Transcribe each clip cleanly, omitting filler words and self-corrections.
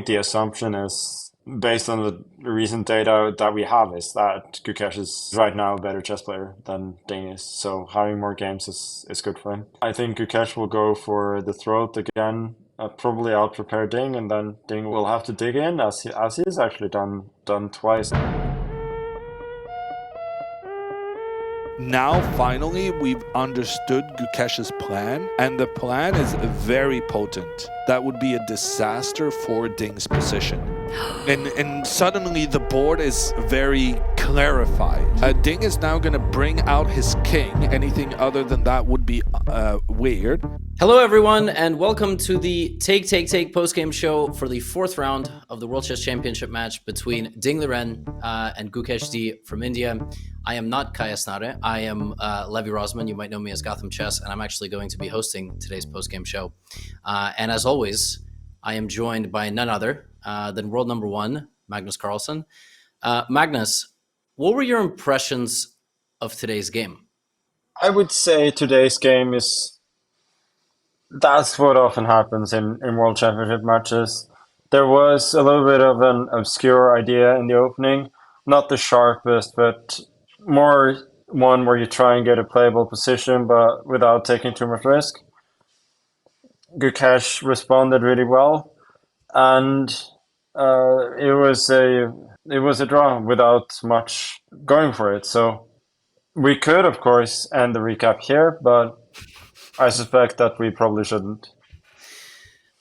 the assumption is, based on the recent data that we have, is that Gukesh is right now a better chess player than Ding is. So having more games is good for him. I think Gukesh will go for the throat again, probably out prepare Ding, and then Ding will have to dig in as he's actually done twice. Now, finally, we've understood Gukesh's plan, and the plan is very potent. That would be a disaster for Ding's position. And suddenly the board is very clarified. Ding is now going to bring out his king. Anything other than that would be weird. Hello, everyone, and welcome to the Take post-game show for the fourth round of the World Chess Championship match between Ding Liren and Gukesh D from India. I am not Kaya Snare. I am Levy Rosman. You might know me as Gotham Chess, and I'm actually going to be hosting today's post-game show. And as always, I am joined by none other than world number one, Magnus Carlsen. Magnus, what were your impressions of today's game? I would say today's game that's what often happens in World Championship matches. There was a little bit of an obscure idea in the opening, not the sharpest, but more one where you try and get a playable position, but without taking too much risk. Gukesh responded really well, and it was a draw without much going for it. So we could, of course, end the recap here, but I suspect that we probably shouldn't.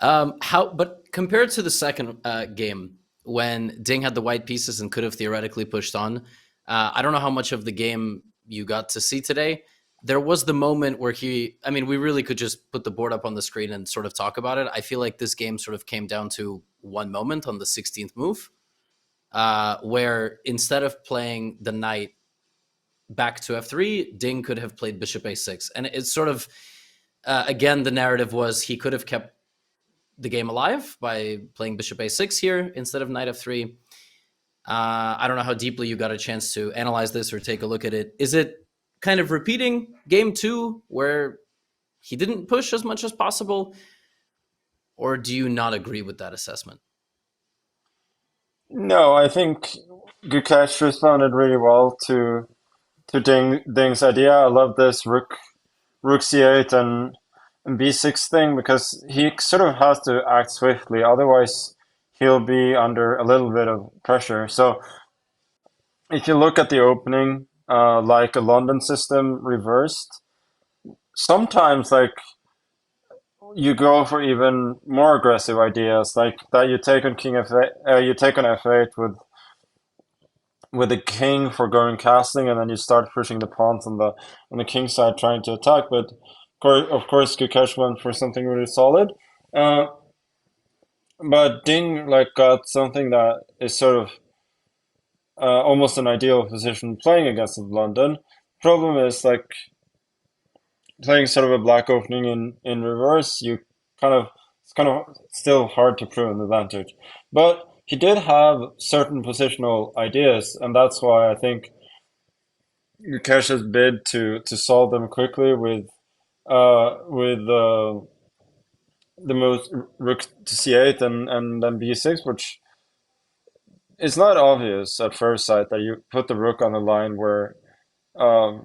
But compared to the second game, when Ding had the white pieces and could have theoretically pushed on, I don't know how much of the game you got to see today. There was the moment where we really could just put the board up on the screen and sort of talk about it. I feel like this game sort of came down to one moment on the 16th move, where instead of playing the knight back to f3, Ding could have played bishop a6. And it's sort of, again, the narrative was he could have kept the game alive by playing bishop a6 here instead of knight f3. I don't know how deeply you got a chance to analyze this or take a look at it. Is it kind of repeating game two where he didn't push as much as possible? Or do you not agree with that assessment? No, I think Gukesh responded really well to Ding's idea. I love this rook c8 and b6 thing because he sort of has to act swiftly, otherwise he'll be under a little bit of pressure. So if you look at the opening, like a London system reversed, sometimes like you go for even more aggressive ideas, like that you take on king f8, you take on f8 with the king for going castling, and then you start pushing the pawns on the king side trying to attack. But of course, Gukesh went for something really solid. But Ding like got something that is sort of almost an ideal position playing against London. Problem is like playing sort of a black opening in reverse. It's kind of still hard to prove an advantage. But he did have certain positional ideas, and that's why I think Gukesh's bid to solve them quickly with the move rook to c8 and then b6, which is not obvious at first sight that you put the rook on a line where well,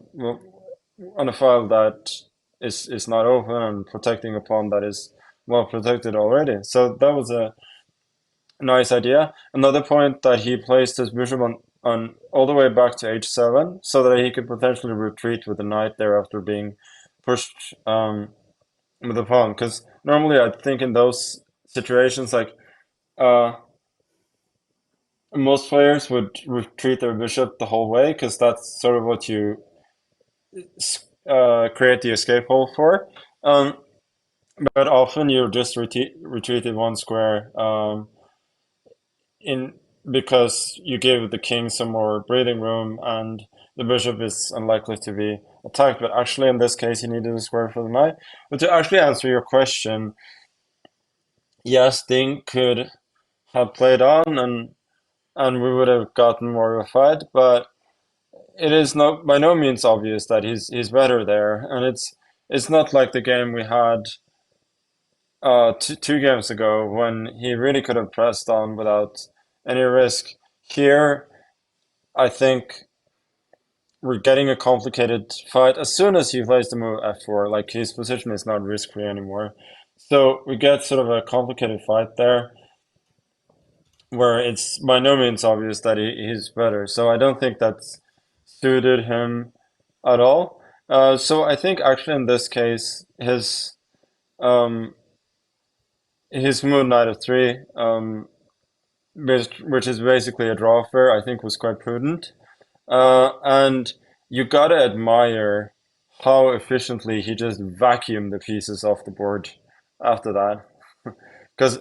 on a file that is not open and protecting a pawn that is well protected already. So that was a nice idea. Another point that he placed his bishop on all the way back to h7 so that he could potentially retreat with the knight there after being pushed with the pawn. Because normally I think in those situations, like most players would retreat their bishop the whole way because that's sort of what you create the escape hole for. But often you just retreat it one square because you give the king some more breathing room and the bishop is unlikely to be attacked. But actually in this case he needed a square for the knight. But to actually answer your question, yes, Ding could have played on and we would have gotten more of a fight, but it is by no means obvious that he's better there, and it's not like the game we had two games ago when he really could have pressed on without any risk. Here, I think we're getting a complicated fight. As soon as he plays the move f4, like his position is not risk-free anymore. So we get sort of a complicated fight there where it's by no means obvious that he's better. So I don't think that's suited him at all. So I think actually in this case, um, his move knight of three, which is basically a draw fair, I think was quite prudent. And you gotta admire how efficiently he just vacuumed the pieces off the board after that. Because,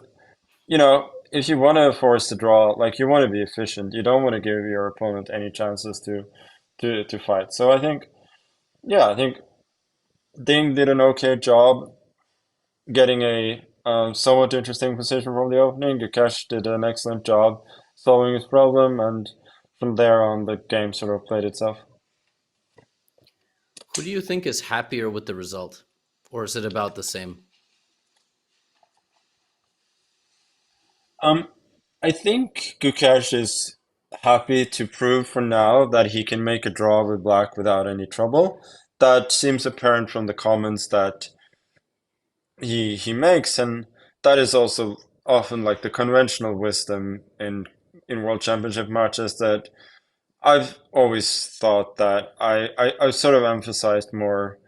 if you want to force the draw, like you want to be efficient, you don't want to give your opponent any chances to fight. So I think Ding did an okay job getting a somewhat interesting position from the opening. Gukesh did an excellent job solving his problem, and from there on, the game sort of played itself. Who do you think is happier with the result? Or is it about the same? Um, I think Gukesh is happy to prove for now that he can make a draw with black without any trouble. That seems apparent from the comments that he makes, and that is also often like the conventional wisdom in World Championship matches that I've always thought that I sort of emphasized more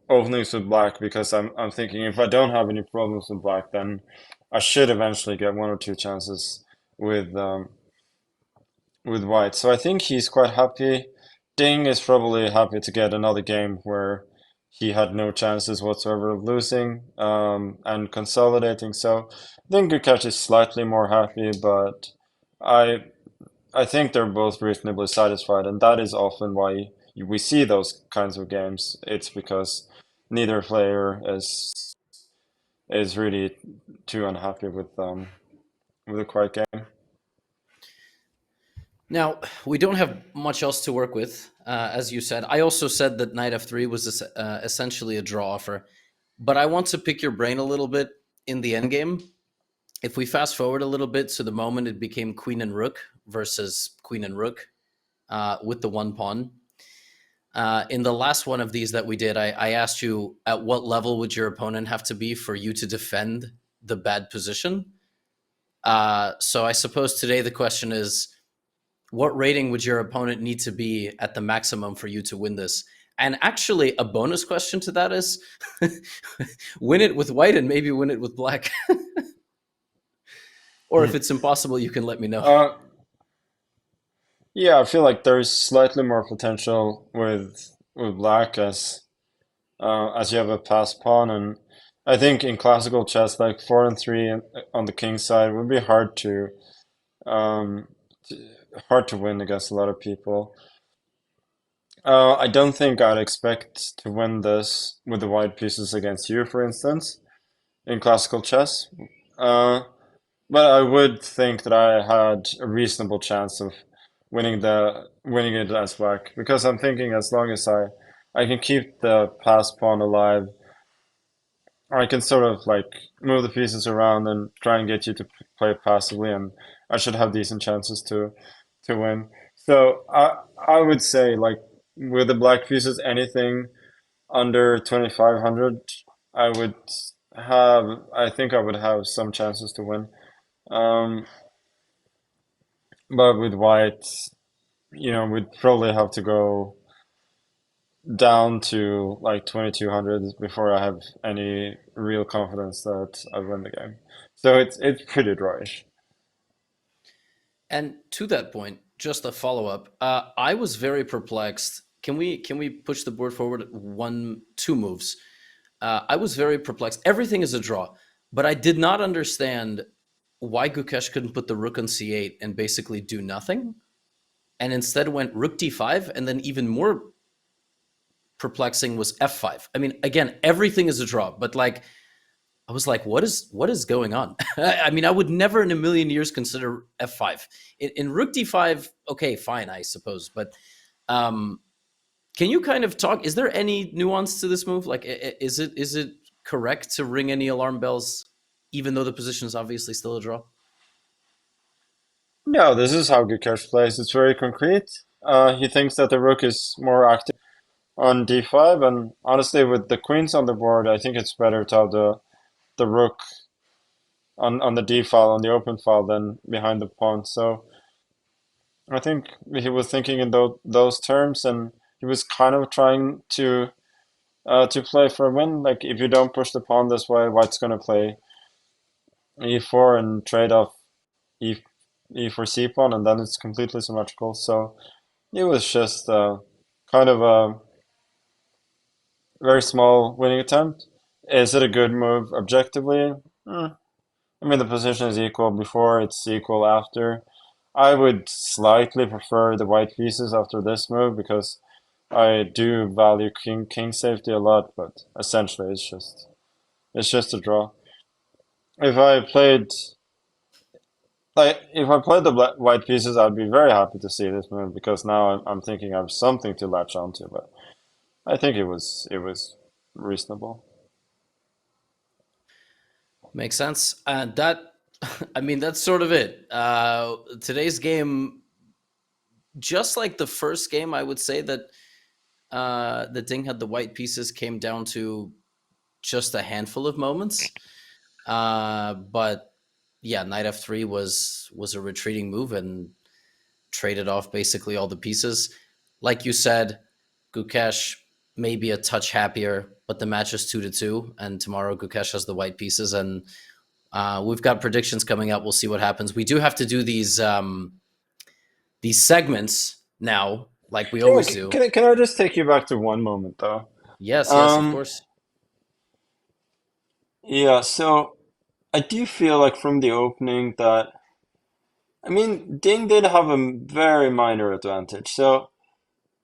openings with black because I'm thinking if I don't have any problems with black, then I should eventually get one or two chances with um, with white. So I think he's quite happy. Ding is probably happy to get another game where he had no chances whatsoever of losing and consolidating. So I think Gukesh is slightly more happy, but I I think they're both reasonably satisfied, and that is often why we see those kinds of games. It's because neither player is really too unhappy with a quiet game. Now, we don't have much else to work with, as you said. I also said that knight f3 was essentially a draw offer, but I want to pick your brain a little bit in the endgame. If we fast forward a little bit to the moment it became queen and rook versus queen and rook with the one pawn. In the last one of these that we did, I asked you at what level would your opponent have to be for you to defend the bad position. So I suppose today the question is, what rating would your opponent need to be at the maximum for you to win this? And actually, a bonus question to that is win it with white and maybe win it with black. Or if it's impossible, you can let me know. Yeah, I feel like there's slightly more potential with black as you have a pass pawn, and I think in classical chess, like 4 and 3 on the king side would be um, hard to win against a lot of people. I don't think I'd expect to win this with the white pieces against you, for instance, in classical chess. Uh, but I would think that I had a reasonable chance of winning it as black because I'm thinking as long as I can keep the pass pawn alive, I can sort of like move the pieces around and try and get you to play passively, and I should have decent chances to win. So I would say like with the black pieces, anything under 2,500, I would I think I would have some chances to win. Um, but with white, we'd probably have to go down to like 2,200 before I have any real confidence that I win the game. So it's pretty drawish. And to that point, just a follow up. I was very perplexed. Can we push the board forward two moves? I was very perplexed. Everything is a draw, but I did not understand why Gukesh couldn't put the rook on c8 and basically do nothing, and instead went rook d5, and then even more perplexing was f5. I mean, again, everything is a draw, but like I was like, what is going on? I mean, I would never in a million years consider f5. In rook d5, okay, fine, I suppose. But can you kind of talk? Is there any nuance to this move? Like, is it correct to ring any alarm bells, even though the position is obviously still a draw? No, this is how Gukesh plays. It's very concrete. He thinks that the rook is more active on d5, and honestly, with the queens on the board, I think it's better to have the rook on the d file, on the open file, than behind the pawn. So I think he was thinking in those terms, and he was kind of trying to play for a win. Like, if you don't push the pawn this way, White's gonna play e4 and trade off e e4 c pawn, and then it's completely symmetrical. So it was just kind of a very small winning attempt. Is it a good move objectively? I mean, the position is equal before, it's equal after. I would slightly prefer the white pieces after this move because I do value king safety a lot, but essentially it's just a draw. If I played if I played the white pieces, I'd be very happy to see this move because now I'm thinking I have something to latch onto. But I think it was reasonable. Makes sense. And that, I mean, that's sort of it. Today's game, just like the first game, I would say that the Ding had the white pieces came down to just a handful of moments. But yeah, knight f3 was a retreating move and traded off basically all the pieces. Like you said, Gukesh may be a touch happier, but the match is 2-2, and tomorrow Gukesh has the white pieces, and we've got predictions coming up. We'll see what happens. We do have to do these segments now, like we Yeah, always do. can I just take you back to one moment though? Yes, yes, of Um, course. yeah, so I do feel like from the opening that I mean Ding did have a very minor advantage. So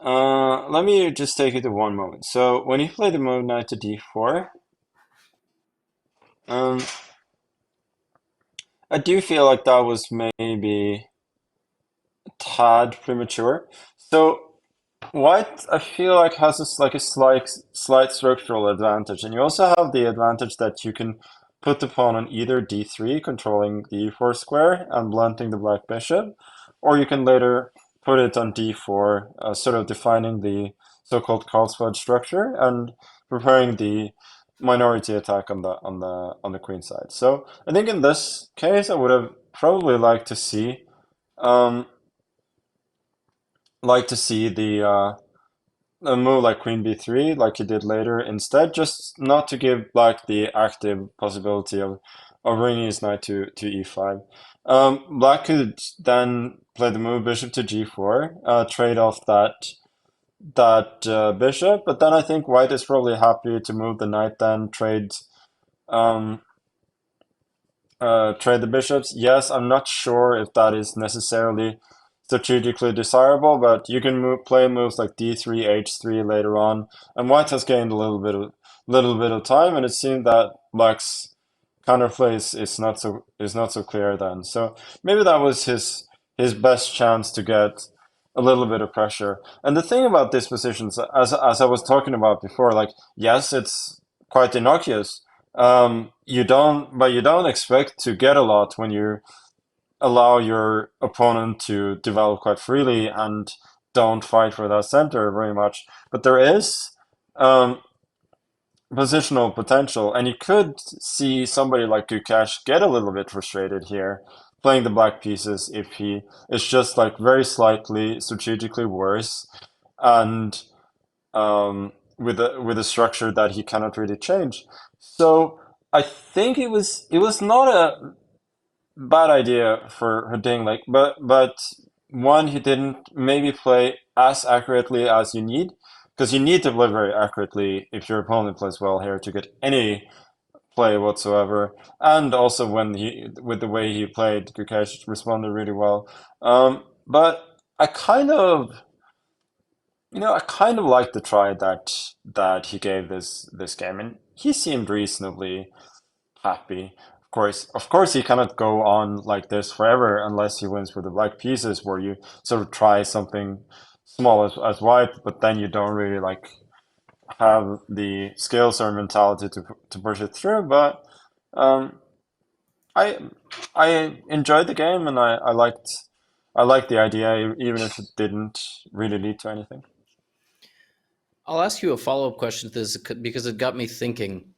let me just take it to one moment. So when he played the move knight to d4, um, I do feel like that was maybe a tad premature. So White, I feel like has like a slight structural advantage, and you also have the advantage that you can put the pawn on either d3, controlling the e4 square and blunting the black bishop, or you can later put it on d4, sort of defining the so-called Carlsbad structure and preparing the minority attack on the queen side. So I think in this case, I would have probably um, liked to see a move like queen b3 like he did later instead, just not to give black the active possibility of bringing his knight to e5. Black could then play the move bishop to g4, trade off that bishop, but then I think white is probably happy to move the knight, then um, trade the bishops. Yes, I'm not sure if that is necessarily strategically desirable, but you can play moves like d3, h3 later on, and white has gained a little bit of time, and it seemed that black's counterplay is not so clear then. So maybe that was his best chance to get a little bit of pressure. And the thing about these positions, as I was talking about before, like yes, it's quite innocuous. But you don't expect to get a lot when you allow your opponent to develop quite freely and don't fight for that center very much. But there is um, positional potential, and you could see somebody like Gukesh get a little bit frustrated here, playing the black pieces if he is just like very slightly strategically worse, and with a structure that he cannot really change. So I think it was not a bad idea for Herding, like, but one, he didn't maybe play as accurately as you need, because you need to play very accurately if your opponent plays well here to get any play whatsoever. And also when with the way he played, Gukesh responded really well. But I kind of like the try that he gave this game, and he seemed reasonably happy. Of course, he cannot go on like this forever unless he wins with the black pieces, where you sort of try something small as white, but then you don't really like have the skills or mentality to push it through. But um, I I enjoyed the game, and I liked the idea, even if it didn't really lead to anything. I'll ask you a follow up question to this because it got me thinking.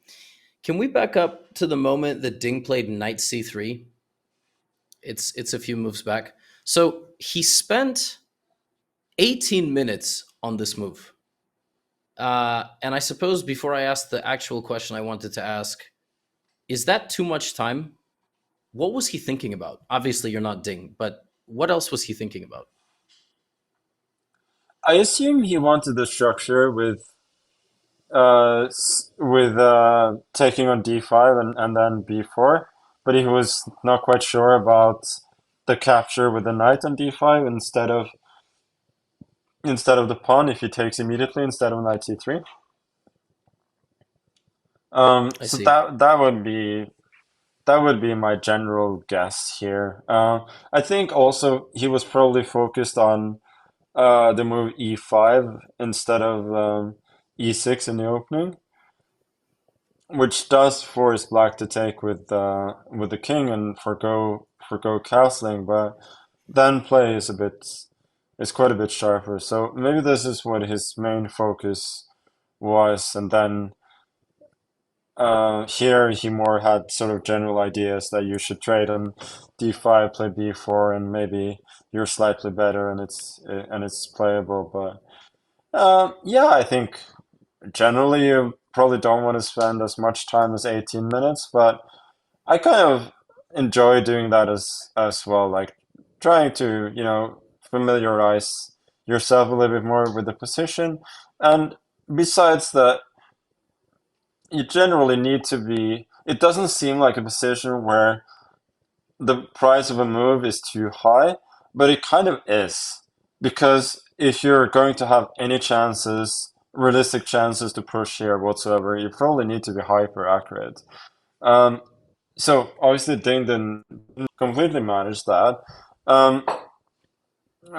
Can we back up to the moment that Ding played knight c3? It's a few moves back. So he spent 18 minutes on this move. And I suppose before I ask the actual question I wanted to ask, is that too much time? What was he thinking about? Obviously, you're not Ding, but what else was he thinking about? I assume he wanted the structure with taking on d5 and then b4, but he was not quite sure about the capture with the knight on d5 instead of the pawn if he takes immediately instead of knight c3. I So see. that would be my general guess here. I think also he was probably focused on the move e5 instead of e6 in the opening, which does force black to take with the king and forgo castling, but then play is quite a bit sharper. So maybe this is what his main focus was, and then here he more had sort of general ideas that you should trade on d5, play b4, and maybe you're slightly better and it's playable. But yeah, I think generally you probably don't want to spend as much time as 18 minutes, but I kind of enjoy doing that as well, like trying to, familiarize yourself a little bit more with the position. And besides that, you generally need to be, it doesn't seem like a position where the price of a move is too high, but it kind of is. Because if you're going to have any chances, realistic chances to push here whatsoever, you probably need to be hyper accurate. Um, so obviously Ding didn't completely manage that. Um,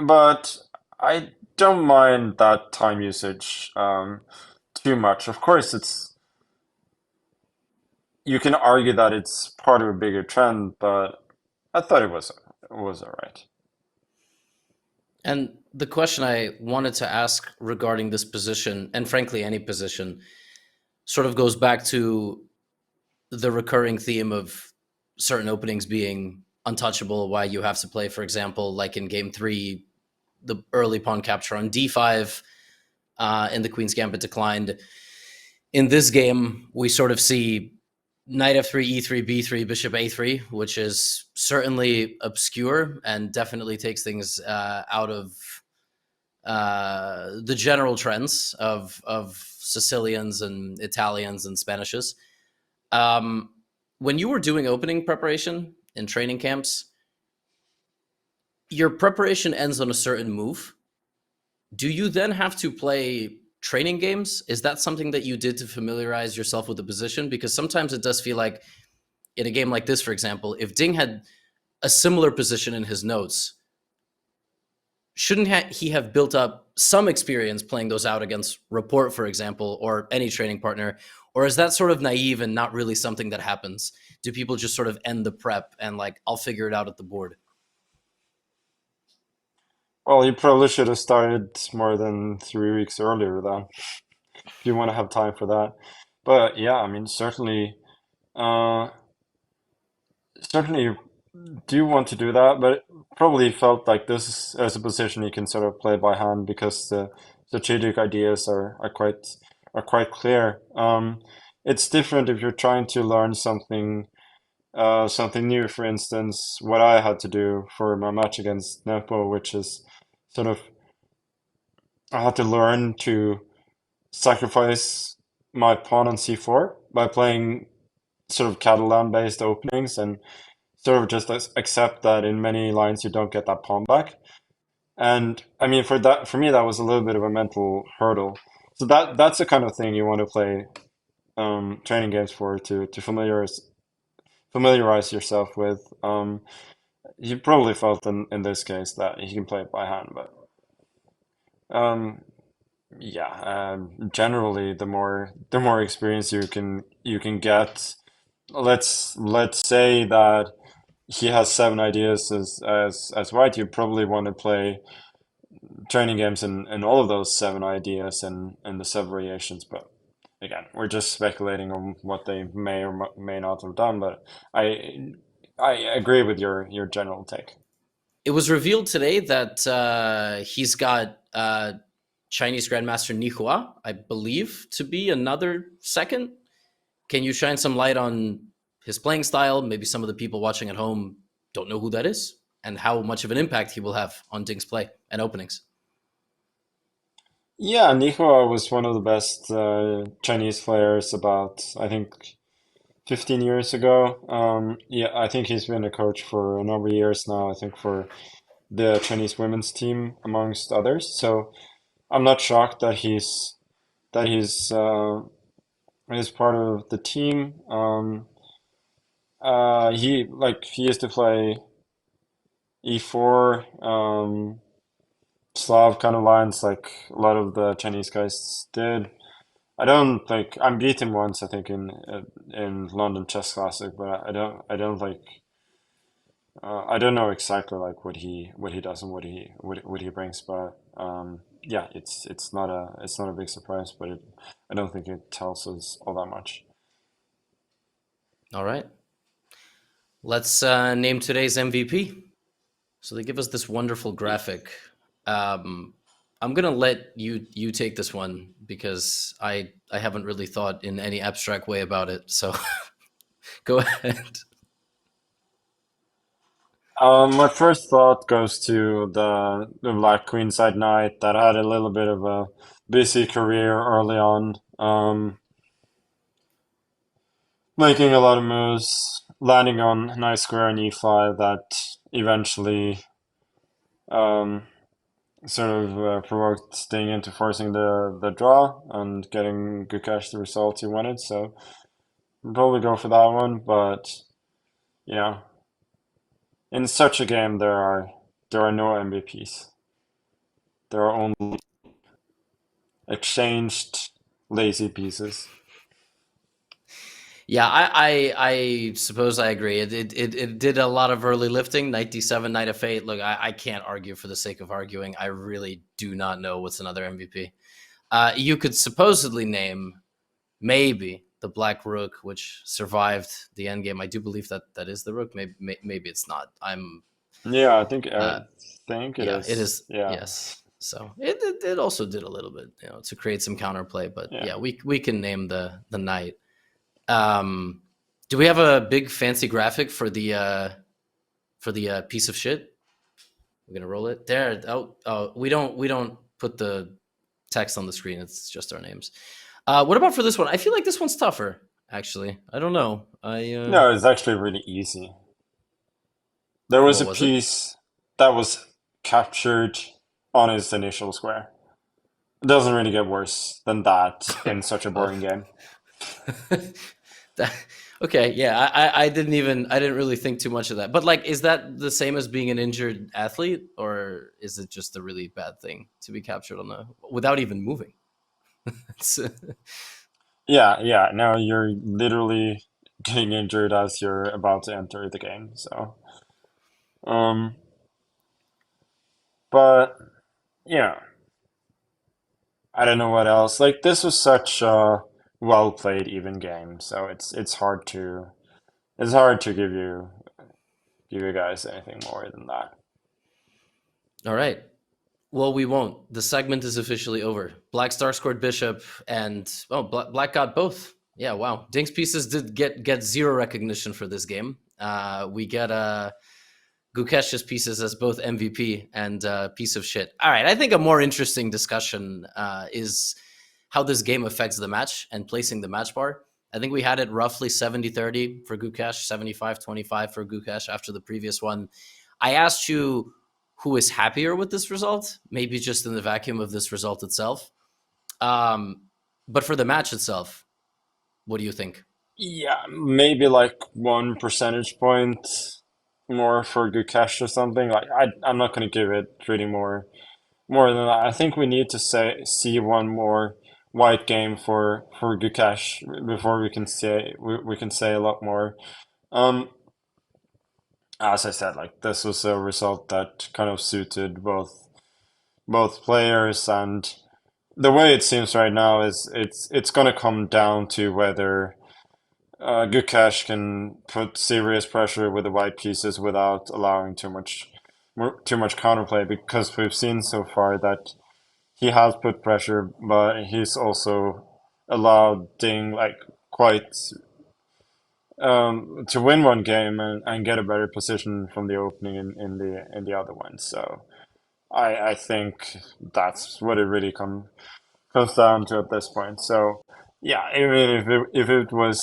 but I don't mind that time usage too much. Of course, you can argue that it's part of a bigger trend, but I thought it was all right. And the question I wanted to ask regarding this position, and frankly, any position, sort of goes back to the recurring theme of certain openings being untouchable, why you have to play, for example, like in game three, the early pawn capture on d5 and the Queen's Gambit declined. In this game, we sort of see knight f3, e3, b3, bishop a3, which is certainly obscure and definitely takes things out of the general trends of Sicilians and Italians and Spanishes. Um, when you were doing opening preparation in training camps, your preparation ends on a certain move. Do you then have to play training games? Is that something that you did to familiarize yourself with the position? Because sometimes it does feel like in a game like this, for example, if Ding had a similar position in his notes, shouldn't he have built up some experience playing those out against Report, for example, or any training partner? Or is that sort of naive and not really something that happens? Do people just sort of end the prep and like, I'll figure it out at the board? Well, you probably should have started more than 3 weeks earlier then, if you want to have time for that. But yeah, I mean, uh, certainly you do want to do that, but it probably felt like this is as a position you can sort of play by hand because the strategic ideas are quite clear. It's different if you're trying to learn something new. For instance, what I had to do for my match against Nepo, which is sort of I had to learn to sacrifice my pawn on c4 by playing sort of Catalan-based openings and sort of just accept that in many lines you don't get that pawn back. And I mean, for me, that was a little bit of a mental hurdle. So that's the kind of thing you want to play training games for to familiarize yourself with. He probably felt in this case that he can play it by hand, but um, yeah, generally the more experience you can get. Let's say that he has 7 ideas as white. You probably want to play training games in all of those 7 ideas and the sub-variations. But again, we're just speculating on what they may or may not have done. But I I agree with your general take. It was revealed today that he's got Chinese Grandmaster Nihua, I believe, to be another second. Can you shine some light on his playing style? Maybe some of the people watching at home don't know who that is, and how much of an impact he will have on Ding's play and openings. Yeah, Nihua was one of the best Chinese players about, I think, 15 years ago. Yeah, I think he's been a coach for a number of years now, I think for the Chinese women's team, amongst others. So I'm not shocked that he's part of the team. He used to play E4, Slav kind of lines like a lot of the Chinese guys did. I don't think I'm beat him once, I think in London Chess Classic, but I don't I don't know exactly like what he does and what he brings, but yeah, it's not a big surprise, but I don't think it tells us all that much. All right. Let's name today's MVP. So they give us this wonderful graphic. Um, I'm gonna let you take this one because I haven't really thought in any abstract way about it. So go ahead. My first thought goes to the Black Queenside Knight that had a little bit of a busy career early on, making a lot of moves, landing on nice square in e5 that eventually um, sort of provoked Sting into forcing the draw and getting Gukesh the result he wanted. So I'd probably go for that one, but you know, in such a game there are no MVPs. There are only exchanged lazy pieces. Yeah, I suppose I agree. It did a lot of early lifting. Knight d7, Knight f8. Look, I can't argue for the sake of arguing. I really do not know what's another MVP. You could supposedly name maybe the Black Rook, which survived the Endgame. I do believe that that is the Rook. Maybe it's not. Yeah, Uh, I think it yeah, it is. is. Yeah, Yes. So it also did a little bit, to create some counterplay. But yeah. yeah, we can name the Knight. Um, do we have a big fancy graphic for the piece of shit? We're gonna roll it there. Oh, we don't put the text on the screen. It's just our names. What about for this one? I feel like this one's tougher. Actually, I don't know. No, it's actually really easy. There was What a was it? piece that was captured on its initial square. It doesn't really get worse than that in such a Oh. boring game. That- okay, yeah, I didn't really think too much of that. But like, is that the same as being an injured athlete, or is it just a really bad thing to be captured on the without even moving? It's, Yeah, yeah. Now you're literally getting injured as you're about to enter the game. So, um, but yeah, I don't know what else. Like this was such a well played even game, so it's hard to give you guys anything more than that. all right. Well, we won't. The segment is officially over. Black Star scored Bishop, and Black got both. Yeah, wow. Dink's pieces did get zero recognition for this game. We get Gukesh's pieces as both MVP and piece of shit. All right, I think a more interesting discussion is how this game affects the match and placing the match bar. I think we had it roughly 70-30 for Gukesh, 75-25 for Gukesh after the previous one. I asked you who is happier with this result, maybe just in the vacuum of this result itself. Um, but for the match itself, what do you think? Yeah, maybe like 1 percentage point more for Gukesh or something. Like I'm not gonna give it really more than that. I think we need to see one more white game for Gukesh before we can say a lot more. Um, as I said, like this was a result that kind of suited both players, and the way it seems right now is it's going to come down to whether Gukesh can put serious pressure with the white pieces without allowing too much counterplay, because we've seen so far that he has put pressure, but he's also allowed Ding like quite to win one game and get a better position from the opening in the other one. So I think that's what it really comes down to at this point. So yeah, I mean if it was,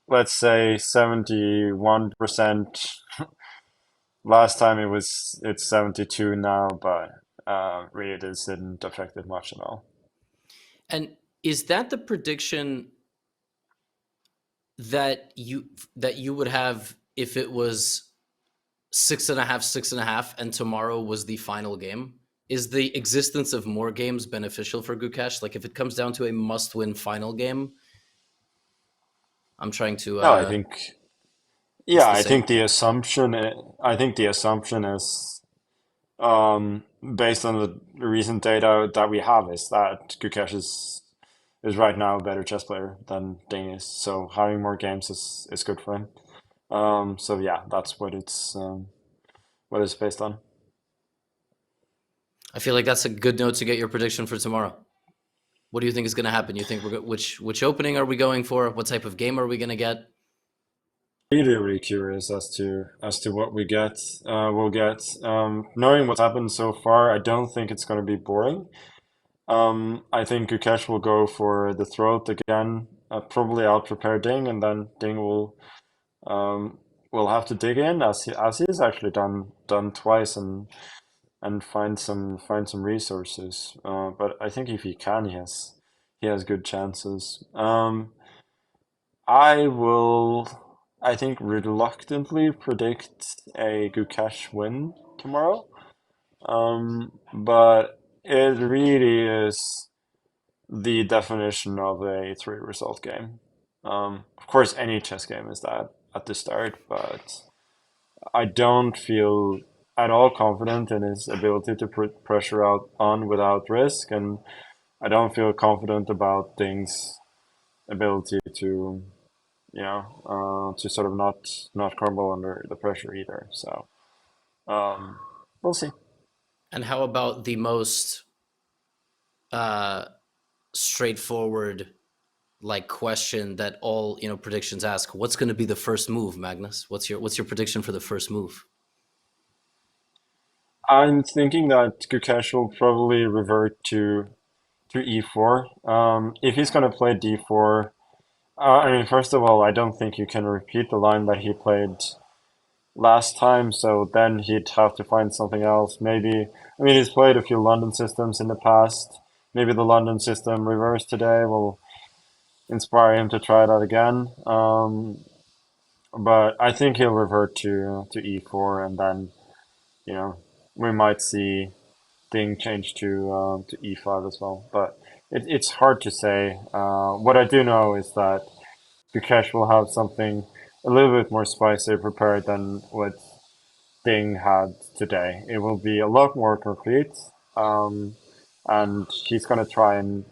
let's say, 71% last time, it's 72 now, but really this didn't affect it much at all. And is that the prediction that you would have if it was 6.5, and tomorrow was the final game? Is the existence of more games beneficial for Gukesh? Like if it comes down to a must-win final game, I'm trying to. No, I think It's yeah, the same. I think the assumption is based on the recent data that we have is that Gukesh is right now a better chess player than Ding is. So having more games is good for him. So yeah, that's what it's based on. I feel like that's a good note to get your prediction for tomorrow. What do you think is going to happen? You think which opening are we going for? What type of game are we going to get? Really curious as to what we'll get. Knowing what's happened so far, I don't think it's going to be boring. I think Gukesh will go for the throat again, probably out prepare Ding, and then Ding will have to dig in as he's actually done twice and find some resources. But I think if he can, he has good chances. I will, I think, reluctantly predict a Gukesh win tomorrow. But it really is the definition of a three result game. Of course, any chess game is that at the start, but I don't feel at all confident in his ability to put pressure out on without risk, and I don't feel confident about Ding's ability to, to sort of not crumble under the pressure either. So we'll see. And how about the most uh, straightforward like question that all predictions ask? What's going to be the first move, Magnus? What's your prediction for the first move? I'm thinking that Gukesh will probably revert to e4. If he's going to play d4, I mean, first of all, I don't think you can repeat the line that he played last time, so then he'd have to find something else. Maybe, I mean, he's played a few London systems in the past. Maybe the London system reversed today will inspire him to try that again. But I think he'll revert to e4, and then, you know, we might see Ding change to e5 as well. But it's hard to say. What I do know is that Gukesh will have something a little bit more spicy prepared than what Ding had today. It will be a lot more complete, and he's gonna try and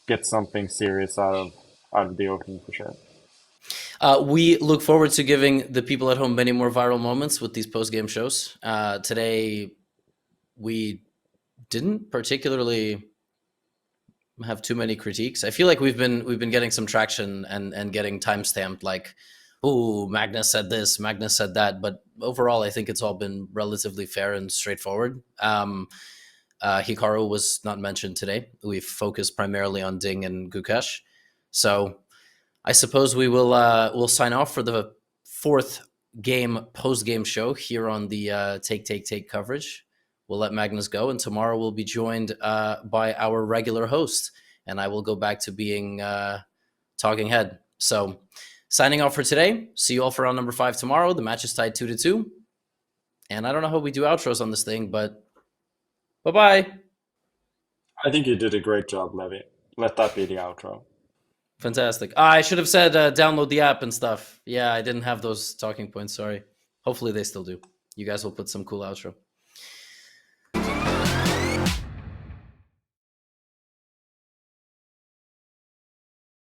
get something serious out of the opening for sure. We look forward to giving the people at home many more viral moments with these post-game shows. Today, we didn't particularly have too many critiques. I feel like we've been getting some traction and getting time stamped like, oh, Magnus said this, Magnus said that. But overall, I think it's all been relatively fair and straightforward. Hikaru was not mentioned today. We've focused primarily on Ding and Gukesh. So I suppose we'll sign off for the fourth game post-game show here on the Take coverage. We'll let Magnus go, and tomorrow we'll be joined by our regular host, and I will go back to being talking head. So signing off for today. See you all for round number 5 tomorrow. The match is tied 2-2. And I don't know how we do outros on this thing, but bye-bye. I think you did a great job, Levy. Let that be the outro. Fantastic. I should have said download the app and stuff. Yeah, I didn't have those talking points. Sorry. Hopefully they still do. You guys will put some cool outro.